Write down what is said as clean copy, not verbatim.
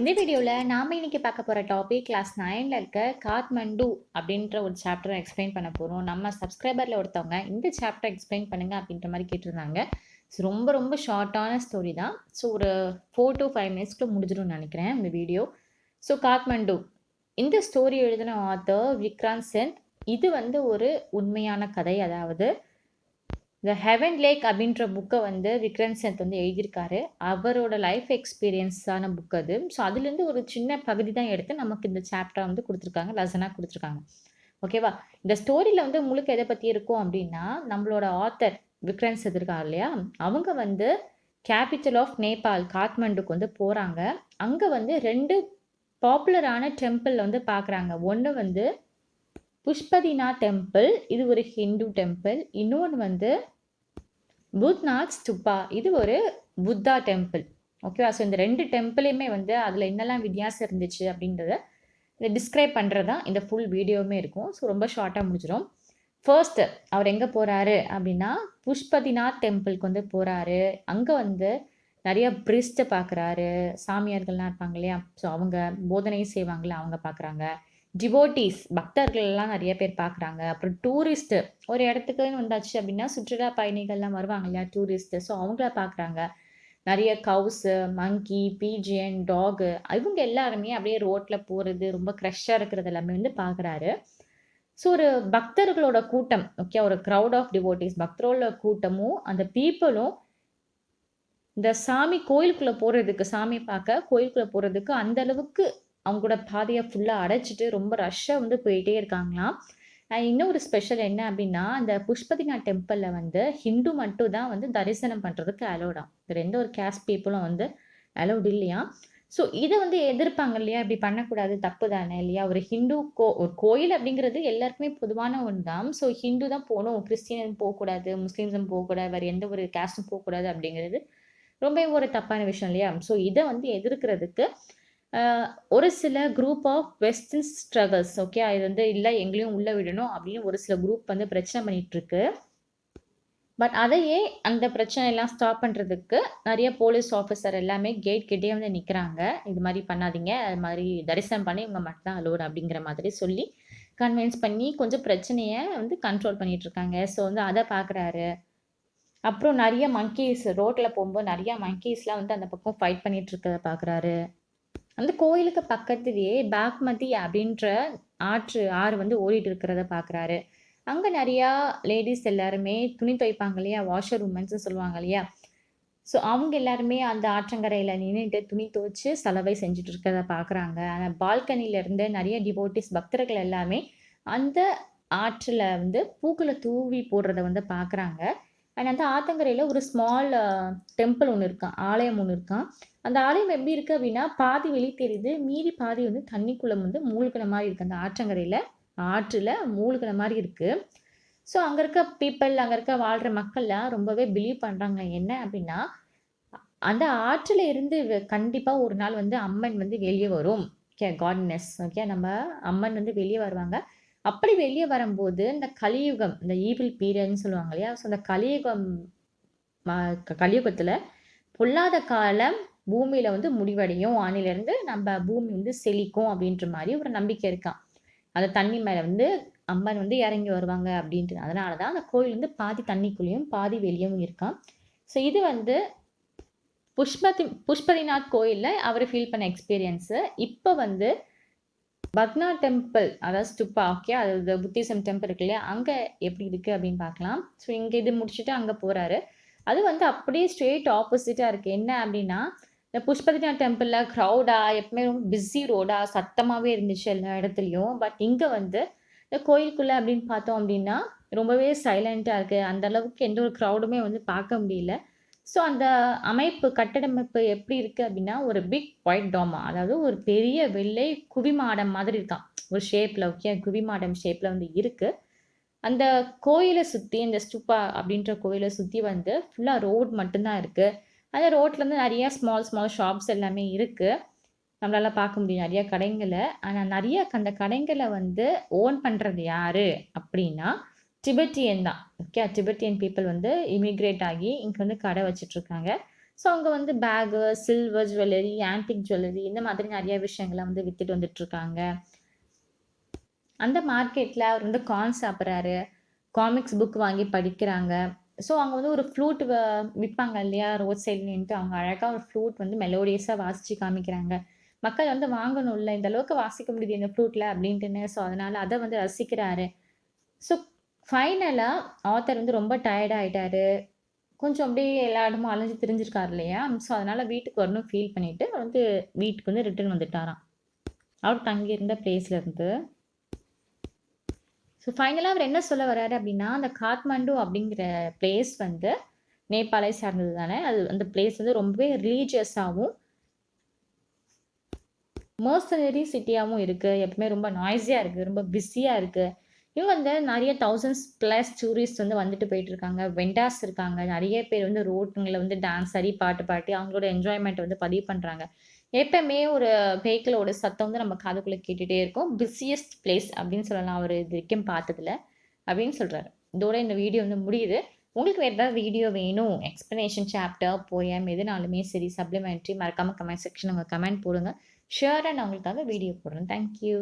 இந்த வீடியோவில் நாம் இன்னைக்கு பார்க்க போகிற டாபிக் கிளாஸ் 9ல் இருக்க காத்மண்டு அப்படின்ற ஒரு சாப்டரை எக்ஸ்பிளைன் பண்ண போகிறோம். நம்ம சப்ஸ்கிரைபரில் ஒருத்தவங்க இந்த சாப்டர் எக்ஸ்பிளைன் பண்ணுங்க அப்படின்ற மாதிரி கேட்டிருந்தாங்க. ஸோ ரொம்ப ரொம்ப ஷார்ட்டான ஸ்டோரி தான். ஸோ ஒரு 4 to 5 மினிட்ஸ்க்கு முடிஞ்சிடும்னு நினைக்கிறேன் இந்த வீடியோ. ஸோ காத்மண்டு இந்த ஸ்டோரி எழுதின ஆத்தர் விக்ரம் செத். இது வந்து ஒரு உண்மையான கதை. அதாவது த ஹெவன் லேக் அப்படின்ற புக்கை வந்து விக்ரம் செத் வந்து எழுதியிருக்காரு. அவரோட லைஃப் எக்ஸ்பீரியன்ஸான புக் அது. ஸோ அதுலேருந்து ஒரு சின்ன பகுதி தான் எடுத்து நமக்கு இந்த சாப்டரை வந்து கொடுத்துருக்காங்க, லெசனாக கொடுத்துருக்காங்க. ஓகேவா? இந்த ஸ்டோரியில் வந்து முழுக்க எதை பற்றி இருக்கும் அப்படின்னா, நம்மளோட ஆத்தர் விக்ரம் செத் இருக்கார் இல்லையா, அவங்க வந்து கேபிட்டல் ஆஃப் நேபாள் காத்மண்டுக்கு வந்து போகிறாங்க. அங்கே வந்து 2 பாப்புலரான டெம்பிள் வந்து பார்க்குறாங்க. ஒன்று வந்து புஷ்பதிநாத் டெம்பிள், இது ஒரு ஹிந்து டெம்பிள். இன்னொன்று வந்து புத்நாத் ஸ்துப்பா, இது ஒரு புத்தா டெம்பிள். ஓகேவா? ஸோ இந்த 2 டெம்பிளையுமே வந்து அதில் என்னெல்லாம் வித்தியாசம் இருந்துச்சு அப்படின்றத இதை டிஸ்கிரைப் பண்ணுறது தான் இந்த ஃபுல் வீடியோவுமே இருக்கும். ஸோ ரொம்ப ஷார்ட்டாக முடிஞ்சிடும். ஃபர்ஸ்ட் அவர் எங்கே போகிறாரு அப்படின்னா புஷ்பதிநாத் டெம்பிளுக்கு வந்து போகிறாரு. அங்கே வந்து நிறைய பிரிஸ்ட்டை பார்க்குறாரு. சாமியார்கள்லாம் இருப்பாங்க இல்லையா, ஸோ அவங்க போதனை செய்வாங்களே அவங்க பார்க்குறாங்க. டிவோட்டீஸ் பக்தர்கள் எல்லாம் நிறைய பேர் பார்க்குறாங்க. அப்புறம் டூரிஸ்ட்டு ஒரு இடத்துக்குன்னு வந்தாச்சு அப்படின்னா சுற்றுலா பயணிகள்லாம் வருவாங்க இல்லையா, டூரிஸ்ட்டு. ஸோ அவங்கள பார்க்குறாங்க. நிறைய கவுஸு, மங்கி, பீஜியன், டாகு, இவங்க எல்லாருமே அப்படியே ரோட்டில் போகிறது, ரொம்ப க்ரஷ்ஷாக இருக்கிறது எல்லாமே வந்து பார்க்குறாரு. ஸோ ஒரு பக்தர்களோட கூட்டம், ஓகே, ஒரு க்ரௌட் ஆஃப் டிவோட்டீஸ், பக்தரோட கூட்டமும் அந்த பீப்புளும் இந்த சாமி கோயிலுக்குள்ளே போகிறதுக்கு, சாமி பார்க்க கோயிலுக்குள்ளே போகிறதுக்கு அந்த அளவுக்கு அவங்களோட பாதையை ஃபுல்லாக அடைச்சிட்டு ரொம்ப ரஷ்ஷாக வந்து போயிட்டே இருக்காங்களாம். இன்னொரு ஸ்பெஷல் என்ன அப்படின்னா, அந்த புஷ்பதிநாத் டெம்பிளில் வந்து ஹிந்து மட்டும் தான் வந்து தரிசனம் பண்ணுறதுக்கு அலோடாம். வேறு எந்த ஒரு கேஸ்ட் பீப்புளும் வந்து அலோடு இல்லையா. ஸோ இதை வந்து எதிர்ப்பாங்க இல்லையா, இப்படி பண்ணக்கூடாது, தப்பு தானே இல்லையா. ஒரு ஹிந்து ஒரு கோயில் அப்படிங்கிறது எல்லாருக்குமே பொதுவான ஒன்று தான். ஸோ ஹிந்து தான் போகணும், கிறிஸ்டியன் போகக்கூடாது, முஸ்லீம்ஸும் போகக்கூடாது, வேறு எந்த ஒரு கேஸ்ட்டும் போகக்கூடாது அப்படிங்கிறது ரொம்ப ஒரு தப்பான விஷயம் இல்லையா. ஸோ இதை வந்து எதிர்க்கிறதுக்கு ஒரு சில group of western struggles, okay, இது வந்து இல்லை எங்களையும் உள்ளே விடணும் அப்படின்னு ஒரு சில குரூப் வந்து பிரச்சனை பண்ணிகிட்ருக்கு. பட் அதையே அந்த பிரச்சனையெல்லாம் ஸ்டாப் பண்ணுறதுக்கு நிறைய போலீஸ் ஆஃபீஸர் எல்லாமே கேட் கிட்டே வந்து நிற்கிறாங்க. இது மாதிரி பண்ணாதீங்க, அது மாதிரி தரிசனம் பண்ணி இவங்க மட்டும் தான் அலோடு அப்படிங்கிற மாதிரி சொல்லி கன்வின்ஸ் பண்ணி கொஞ்சம் பிரச்சனையை வந்து கண்ட்ரோல் பண்ணிகிட்ருக்காங்க. ஸோ வந்து அதை பார்க்குறாரு. அப்புறம் நிறைய மங்கீஸ் ரோட்டில் போகும்போது நிறையா மங்கீஸ்லாம் வந்து அந்த பக்கம் ஃபைட் பண்ணிகிட்ருக்கிறத பார்க்குறாரு. அந்த கோயிலுக்கு பக்கத்துலேயே பாக்மதி அப்படின்ற ஆறு வந்து ஓடிட்டு இருக்கிறத பார்க்குறாரு. அங்கே நிறையா லேடிஸ் எல்லாருமே துணி துவைப்பாங்க இல்லையா, வாஷர் உமன்ஸ்னு சொல்லுவாங்க இல்லையா. ஸோ அவங்க எல்லாருமே அந்த ஆற்றங்கரையில் நின்றுட்டு துணி துவைச்சு சலவை செஞ்சுட்டு இருக்கிறத பார்க்குறாங்க. அந்த பால்கனியிலேருந்து நிறைய டிவோட்டிஸ் பக்தர்கள் எல்லாமே அந்த ஆற்றில் வந்து பூக்களை தூவி போடுறத வந்து பார்க்குறாங்க. அண்ட் அந்த ஆத்தங்கரையில் ஒரு ஸ்மால் டெம்பிள் ஒன்று இருக்கான், ஆலயம் ஒன்று இருக்கான். அந்த ஆலயம் எப்படி இருக்குது அப்படின்னா பாதி வெளியே தெரியுது, மீதி பாதி வந்து தண்ணிக்குள்ளே வந்து மூழ்கின மாதிரி இருக்குது. அந்த ஆற்றில் மூழ்கின மாதிரி இருக்குது. ஸோ அங்கே இருக்க பீப்புள், அங்கே இருக்க வாழ்கிற மக்கள்லாம் ரொம்பவே பிலீவ் பண்ணுறாங்க என்ன அப்படின்னா, அந்த ஆற்றில் இருந்து கண்டிப்பாக ஒரு நாள் வந்து அம்மன் வந்து வெளியே வரும். ஓகே, காட்னஸ், ஓகே, நம்ம அம்மன் வந்து வெளியே வருவாங்க. அப்படி வெளியே வரும்போது இந்த கலியுகம், இந்த ஈவில் பீரியட்னு சொல்லுவாங்க இல்லையா. ஸோ அந்த கலியுகத்தில் பொல்லாத காலம் பூமியில் வந்து முடிவடையும், வானிலிருந்து நம்ம பூமி வந்து செழிக்கும் அப்படின்ற மாதிரி ஒரு நம்பிக்கை இருக்கான். அந்த தண்ணி மேலே வந்து அம்மன் வந்து இறங்கி வருவாங்க அப்படின்ட்டு. அதனால தான் அந்த கோயில் வந்து பாதி தண்ணிக்குள்ளேயும் பாதி வெளியவும் இருக்கான். ஸோ இது வந்து புஷ்பதிநாத் கோயிலில் அவர் ஃபீல் பண்ண எக்ஸ்பீரியன்ஸு. இப்போ வந்து பக்னா டெம்பிள், அதாவது ஸ்துப்பா, ஓகே, அது புத்திசம் டெம்பிள் இருக்கு இல்லையா, அங்கே எப்படி இருக்குது அப்படின்னு பார்க்கலாம். ஸோ இங்கே இது முடிச்சுட்டு அங்கே போகிறாரு. அது வந்து அப்படியே ஸ்ட்ரெயிட் ஆப்போசிட்டாக இருக்குது. என்ன அப்படின்னா, இந்த புஷ்பதிநாத் டெம்பிளில் க்ரௌடாக எப்பவுமே ரொம்ப பிஸி ரோடாக சத்தமாகவே இருந்துச்சு எல்லா இடத்துலையும். பட் இங்கே வந்து இந்த கோயிலுக்குள்ளே அப்படின்னு பார்த்தோம் அப்படின்னா ரொம்பவே சைலண்ட்டாக இருக்குது. அந்த அளவுக்கு எந்த ஒரு க்ரௌடுமே வந்து பார்க்க முடியல. ஸோ அந்த கட்டடமைப்பு எப்படி இருக்குது அப்படின்னா, ஒரு பிக் ஒயிட் டாமா, அதாவது ஒரு பெரிய வெள்ளை குவிமாடம் மாதிரி இருக்கான் ஒரு ஷேப்பில். ஓகே, குவிமாடம் ஷேப்பில் வந்து இருக்குது. அந்த கோயிலை சுற்றி, இந்த ஸ்துப்பா அப்படின்ற கோயிலை சுற்றி வந்து ஃபுல்லாக ரோட் மட்டும்தான் இருக்குது. அந்த ரோட்லேருந்து நிறையா ஸ்மால் ஷாப்ஸ் எல்லாமே இருக்குது, நம்மளால் பார்க்க முடியும் நிறையா கடைங்களை. ஆனால் நிறைய அந்த கடைங்களை வந்து ஓன் பண்ணுறது யார் அப்படின்னா டிபெட்டியன் தான். ஓகே, டிபெட்டியன் பீப்புள் வந்து இமிக்ரேட் ஆகி இங்கே வந்து கடை வச்சிட்ருக்காங்க. ஸோ அங்கே வந்து bag, silver jewellery, antique jewellery இந்த மாதிரி நிறைய விஷயங்களை வந்து வித்துட்டு வந்துட்டு இருக்காங்க. அந்த மார்க்கெட்டில் அவர் வந்து கார்ன் சாப்பிட்றாரு, காமிக்ஸ் புக் வாங்கி படிக்கிறாங்க. ஸோ அங்கே வந்து ஒரு ஃப்ளூட் விற்பாங்க இல்லையா, ரோட் சைடு நின்னுட்டு அவங்க அழகாக ஒரு ஃப்ளூட் வந்து மெலோடியஸாக வாசித்து காமிக்கிறாங்க. மக்கள் வந்து வாங்கணும்ல, இந்த அளவுக்கு வாசிக்க முடியுது இந்த ஃப்ளூட்டில் அப்படின்ட்டுன்னு. ஸோ அதனால் அதை வந்து ரசிக்கிறாரு. ஸோ ஃபைனலாக ஆத்தர் வந்து ரொம்ப டயர்ட் ஆயிட்டாரு. கொஞ்சம் அப்படியே எல்லா இடமும் அலைஞ்சு திரிஞ்சிருக்காரு இல்லையா, ஸோ அதனால் வீட்டுக்கு வரணும் ஃபீல் பண்ணிவிட்டு வந்து வீட்டுக்கு வந்து ரிட்டர்ன் வந்துட்டாராம், அவர் தங்கியிருந்த பிளேஸ்ல இருந்து. ஸோ ஃபைனலாக அவர் என்ன சொல்ல வர்றாரு அப்படின்னா, அந்த காத்மாண்டு அப்படிங்கிற பிளேஸ் வந்து நேபாளை சார்ந்தது தானே. அது அந்த பிளேஸ் வந்து ரொம்பவே ரிலீஜியஸாகவும் மர்சனரி சிட்டியாகவும் இருக்குது. எப்பவுமே ரொம்ப நாய்ஸியாக இருக்குது, ரொம்ப பிஸியாக இருக்குது. இவங்க வந்து நிறைய தௌசண்ட்ஸ் ப்ளஸ் டூரிஸ்ட் வந்து வந்துட்டு போயிட்டு இருக்காங்க. வெண்டாஸ் இருக்காங்க. நிறைய பேர் வந்து ரோட்டுங்களில் வந்து டான்ஸ் ஆடி பாட்டு பாடி அவங்களோட என்ஜாய்மெண்ட் வந்து பதிவு பண்ணுறாங்க. எப்பவுமே ஒரு வெஹிக்கிளோட சத்தம் வந்து நம்ம காதுக்குள்ளே கேட்டுகிட்டே இருக்கும். பிஸியஸ்ட் பிளேஸ் அப்படின்னு சொல்லலாம் அவர் இது வரைக்கும் பார்த்ததுல அப்படின்னு சொல்கிறாரு. இதோட இந்த வீடியோ வந்து முடியுது. உங்களுக்கு வேறு ஏதாவது வீடியோ வேணும், எக்ஸ்ப்ளனேஷன், சாப்டர், போயம் எதுனாலுமே சரி, சப்ளிமெண்ட்ரி, மறக்காமல் கமெண்ட் செக்ஷன் உங்கள் கமெண்ட் போடுங்க. ஷியராக நான் உங்களுக்காக வீடியோ போடுறேன். தேங்க்யூ.